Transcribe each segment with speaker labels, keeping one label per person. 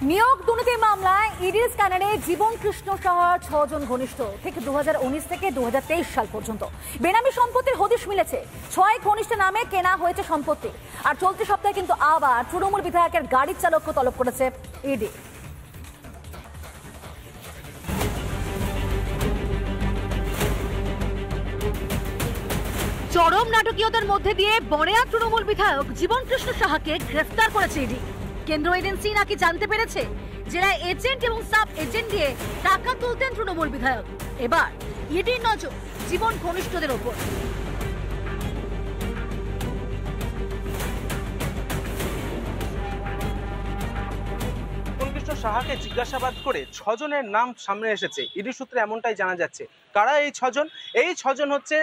Speaker 1: নিয়োগ দুর্নীতি মামলায় ইডির স্ক্যানারে জীবন কৃষ্ণ সাহার 6 জন ঘনিষ্ঠ ঠিক 2019 থেকে 2023 সাল পর্যন্ত বেনামি সম্পত্তির হদিশ মিলেছে। 6 ঘনিষ্ঠ নামে কেনা হয়েছে সম্পত্তি। আর চলতি সপ্তাহে কিন্তু আবার তৃণমূল বিধায়কের গাড়ির চালককে তলব করেছে ইডি। চরম নাটকীয়তার মধ্যে দিয়ে বড়েয়া তৃণমূল বিধায়ক জীবন কৃষ্ণ সাহাকে গ্রেফতার করেছে ইডি। কেন্দ্র এজেন্সি নাকি জানতে পেরেছে জেলায় এজেন্ট এবং সাব এজেন্ট দিয়ে টাকা তুলতেন তৃণমূল বিধায়ক। এবার ইডির নজর জীবন ঘনিষ্ঠদের ওপর।
Speaker 2: সাহাকে জিজ্ঞাসাবাদ করে 6 জনের নাম সামনে এসেছে। ইডি সূত্রে এমনটাই জানা যাচ্ছে। কারা এই 6 জন? এই 6 জন হচ্ছে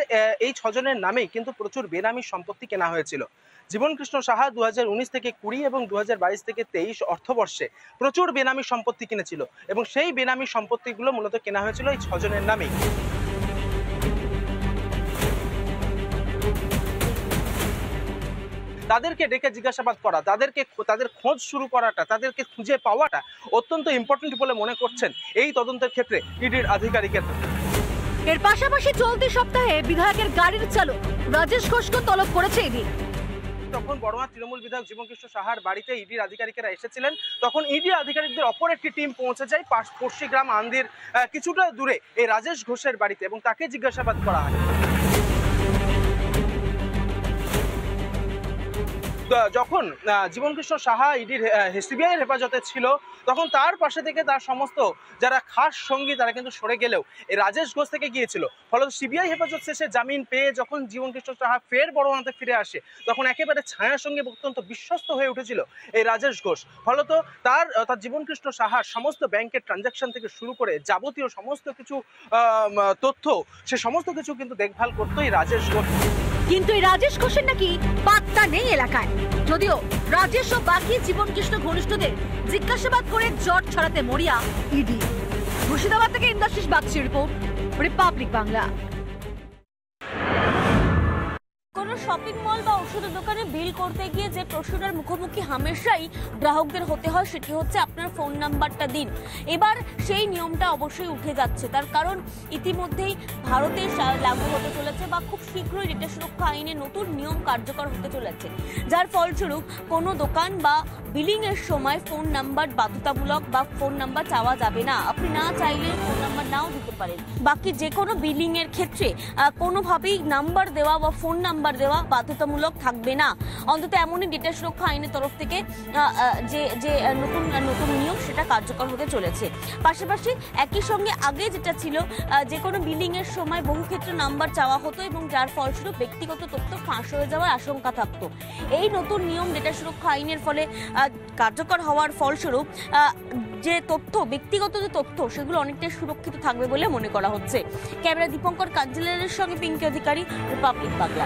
Speaker 2: এই 6 জনের নামেই কিন্তু প্রচুর বেনামি সম্পত্তি কেনা হয়েছিল। জীবন কৃষ্ণ সাহা 2019 থেকে 20 এবং 2022 থেকে 23 অর্থবর্ষে প্রচুর বেনামি সম্পত্তি কিনেছিল এবং সেই বেনামি সম্পত্তিগুলো মূলত কেনা হয়েছিল এই 6 জনের নামেই। তাদেরকে ডেকে জিজ্ঞাসাবাদ করা, তাদের খোঁজ শুরু করাটা, তাদেরকে খুঁজে পাওয়াটা অত্যন্ত ইম্পর্টেন্ট বলে মনে করছেন এই তদন্তের ক্ষেত্রে ইডির আধিকারিকেরা।
Speaker 1: এর পাশাপাশি চলতি সপ্তাহে বিধায়কের গাড়ির চালক রাজেশ ঘোষকে তলব করেছে ইডি।
Speaker 2: যখন বড়মা তৃণমূল বিধায়ক জীবন কৃষ্ণ সাহার বাড়িতে ইডির আধিকারিকেরা এসেছিলেন, তখন ইডি আধিকারিকদের অপর একটি টিম পৌঁছে যায় পশ্চিগ্রাম আন্দির কিছুটা দূরে এই রাজেশ ঘোষের বাড়িতে এবং তাকে জিজ্ঞাসাবাদ করা হয়। যখন জীবন কৃষ্ণ সাহা ইডির সিবিআইয়ের হেফাজতে ছিল, তখন তার পাশে থেকে তার সমস্ত যারা খাস সঙ্গী তারা কিন্তু সরে গেলেও এই রাজেশ ঘোষ থেকে গিয়েছিল। ফলত সিবিআই হেফাজত শেষে জামিন পেয়ে যখন জীবন কৃষ্ণ সাহা ফের বড়মাতে ফিরে আসে, তখন একেবারে ছায়ার সঙ্গে অত্যন্ত বিশ্বস্ত হয়ে উঠেছিল এই রাজেশ ঘোষ। ফলত তার জীবন কৃষ্ণ সাহার সমস্ত ব্যাংকের ট্রানজাকশন থেকে শুরু করে যাবতীয় সমস্ত কিছু তথ্য, সে সমস্ত কিছু কিন্তু দেখভাল করতো এই রাজেশ ঘোষ।
Speaker 1: কিন্তু এই রাজেশ ঘোষের নাকি পাত্তা নেই এলাকায়। যদিও রাজেশ ও বাকি জীবন কৃষ্ণ ঘনিষ্ঠদের জিজ্ঞাসাবাদ করে জট ছড়াতে মরিয়া ইডি। মুর্শিদাবাদ থেকে ইন্দ্রাশিস বাগচির report, republic Bangla.
Speaker 3: Shopping mall বা ওষুধের দোকানে বিল করতে গিয়ে যে প্রশ্নটার মুখোমুখি হামেশাই গ্রাহকদের হতে হয় সেটি হচ্ছে আপনার ফোন নাম্বারটা দিন। এবার সেই নিয়মটা অবশ্যই উঠে যাচ্ছে, তার কারণ ইতিমধ্যেই ভারতে লাগু হতে চলেছে বা খুব শীঘ্রই ডেটা সুরক্ষা আইনে নতুন নিয়ম কার্যকর হতে চলেছে, যার ফলস্বরূপ কোনো দোকান বা বিলিং এর সময় ফোন নাম্বার বাধ্যতামূলক বা ফোন নাম্বার চাওয়া যাবে না। আপনি না চাইলে ফোন নাম্বার নাও দিতে পারেন। বাকি যে কোনো বিলিং এর ক্ষেত্রে কোনোভাবেই নাম্বার দেওয়া বা ফোন নাম্বার দেওয়া বাধ্যতামূলক থাকবে না। অন্তত এমনই ডেটা সুরক্ষা আইনের তরফ থেকে যে নতুন নিয়ম সেটা কার্যকর হতে চলেছে। পাশাপাশি একই সঙ্গে আগে যেটা ছিল, যে কোনো বিলিং এর সময় বহু ক্ষেত্রে নাম্বার চাওয়া হতো এবং যার ফলস্বরূপ ব্যক্তিগত তথ্য ফাঁস হয়ে যাওয়ার আশঙ্কা থাকতো। এই নতুন নিয়ম ডেটা সুরক্ষা আইনের ফলে কার্যকর হওয়ার ফলস্বরূপ যে তথ্য, ব্যক্তিগত যে তথ্য, সেগুলো অনেকটাই সুরক্ষিত থাকবে বলে মনে করা হচ্ছে। ক্যামেরা দীপঙ্কর কাঞ্জিলালের সঙ্গে পিঙ্কি অধিকারী, রিপাবলিক বাংলা।